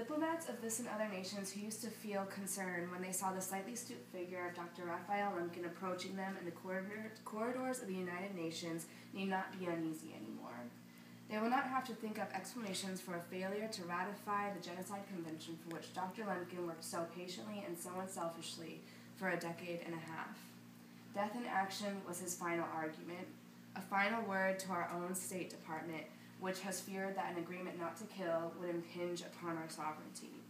Diplomats of this and other nations who used to feel concern when they saw the slightly stooped figure of Dr. Raphael Lemkin approaching them in the corridors of the United Nations need not be uneasy anymore. They will not have to think up explanations for a failure to ratify the Genocide Convention for which Dr. Lemkin worked so patiently and so unselfishly for a decade and a half. Death in action was his final argument, a final word to our own State Department, which has feared that an agreement not to kill would impinge upon our sovereignty.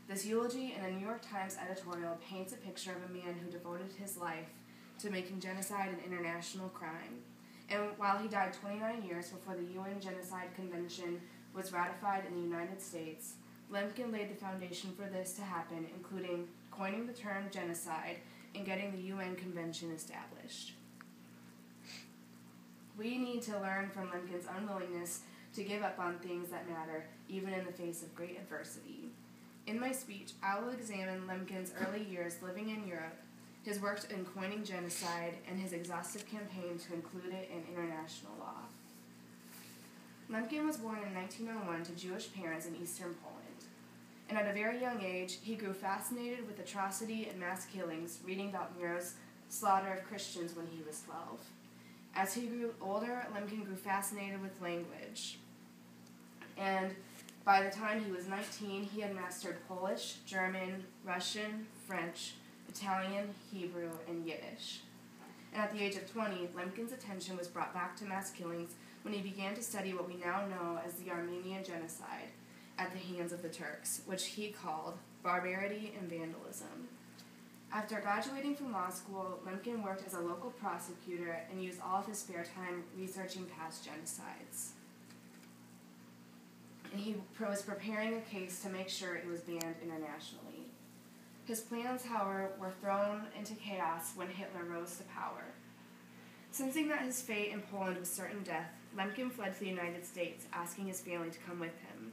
This eulogy in a New York Times editorial paints a picture of a man who devoted his life to making genocide an international crime. And while he died 29 years before the UN Genocide Convention was ratified in the United States, Lemkin laid the foundation for this to happen, including coining the term genocide and getting the UN Convention established. We need to learn from Lemkin's unwillingness to give up on things that matter, even in the face of great adversity. In my speech, I will examine Lemkin's early years living in Europe, his work in coining genocide, and his exhaustive campaign to include it in international law. Lemkin was born in 1901 to Jewish parents in eastern Poland, and at a very young age, he grew fascinated with atrocity and mass killings, reading about Nero's slaughter of Christians when he was 12. As he grew older, Lemkin grew fascinated with language, and by the time he was 19, he had mastered Polish, German, Russian, French, Italian, Hebrew, and Yiddish. And at the age of 20, Lemkin's attention was brought back to mass killings when he began to study what we now know as the Armenian Genocide at the hands of the Turks, which he called barbarity and vandalism. After graduating from law school, Lemkin worked as a local prosecutor and used all of his spare time researching past genocides. And he was preparing a case to make sure it was banned internationally. His plans, however, were thrown into chaos when Hitler rose to power. Sensing that his fate in Poland was certain death, Lemkin fled to the United States, asking his family to come with him.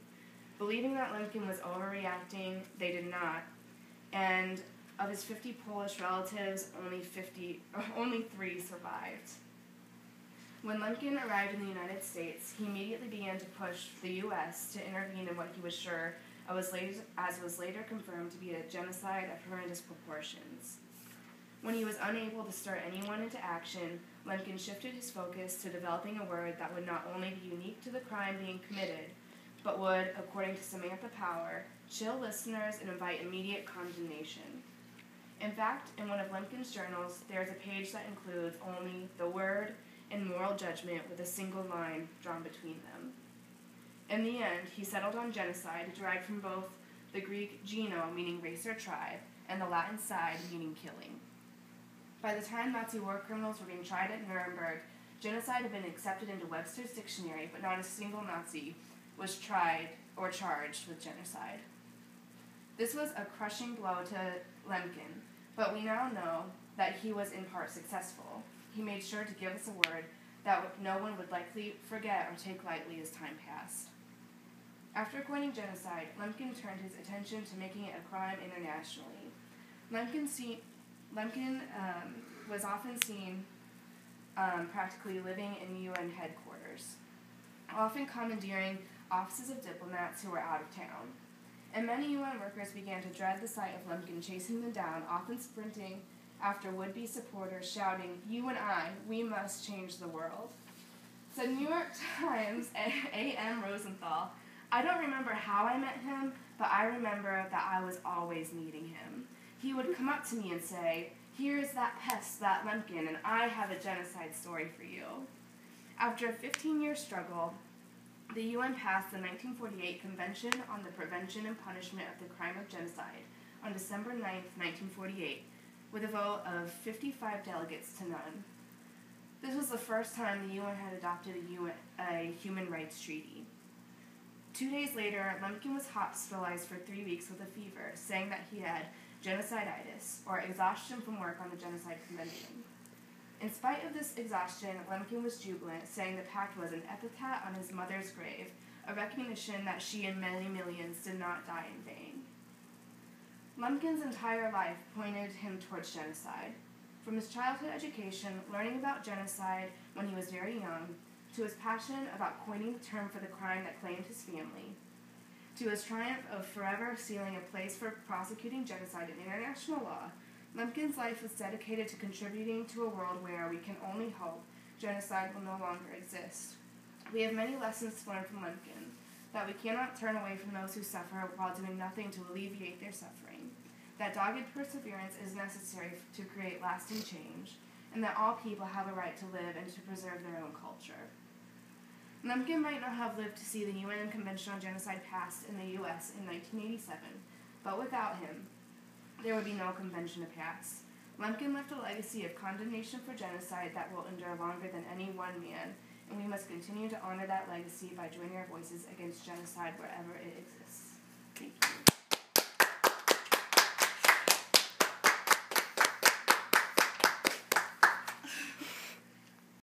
Believing that Lemkin was overreacting, they did not, and of his 50 Polish relatives, only 3 survived. When Lemkin arrived in the United States, he immediately began to push the U.S. to intervene in what he was sure, as was later confirmed to be a genocide of horrendous proportions. When he was unable to stir anyone into action, Lemkin shifted his focus to developing a word that would not only be unique to the crime being committed, but would, according to Samantha Power, chill listeners and invite immediate condemnation. In fact, in one of Lemkin's journals, there is a page that includes only the word and moral judgment with a single line drawn between them. In the end, he settled on genocide, derived from both the Greek geno, meaning race or tribe, and the Latin side, meaning killing. By the time Nazi war criminals were being tried at Nuremberg, genocide had been accepted into Webster's dictionary, but not a single Nazi was tried or charged with genocide. This was a crushing blow to Lemkin, but we now know that he was in part successful. He made sure to give us a word that no one would likely forget or take lightly as time passed. After coining genocide, Lemkin turned his attention to making it a crime internationally. Lemkin was often seen practically living in UN headquarters, often commandeering offices of diplomats who were out of town. And many UN workers began to dread the sight of Lemkin chasing them down, often sprinting after would-be supporters, shouting, "You and I, we must change the world." Said New York Times A.M. Rosenthal, "I don't remember how I met him, but I remember that I was always needing him. He would come up to me and say, 'Here's that pest, that Lemkin, and I have a genocide story for you.'" After a 15-year struggle, the UN passed the 1948 Convention on the Prevention and Punishment of the Crime of Genocide on December 9, 1948, with a vote of 55 delegates to none. This was the first time the UN had adopted a human rights treaty. 2 days later, Lemkin was hospitalized for 3 weeks with a fever, saying that he had genociditis, or exhaustion from work on the Genocide Convention. In spite of this exhaustion, Lemkin was jubilant, saying the pact was an epitaph on his mother's grave, a recognition that she and many millions did not die in vain. Lemkin's entire life pointed him towards genocide. From his childhood education, learning about genocide when he was very young, to his passion about coining the term for the crime that claimed his family, To his triumph of forever sealing a place for prosecuting genocide in international law, Lemkin's life was dedicated to contributing to a world where we can only hope genocide will no longer exist. We have many lessons to learn from Lemkin, that we cannot turn away from those who suffer while doing nothing to alleviate their suffering, that dogged perseverance is necessary to create lasting change, and that all people have a right to live and to preserve their own culture. Lemkin might not have lived to see the UN Convention on Genocide passed in the U.S. in 1987, but without him, there would be no convention to pass. Lemkin left a legacy of condemnation for genocide that will endure longer than any one man, and we must continue to honor that legacy by joining our voices against genocide wherever it exists. Thank you.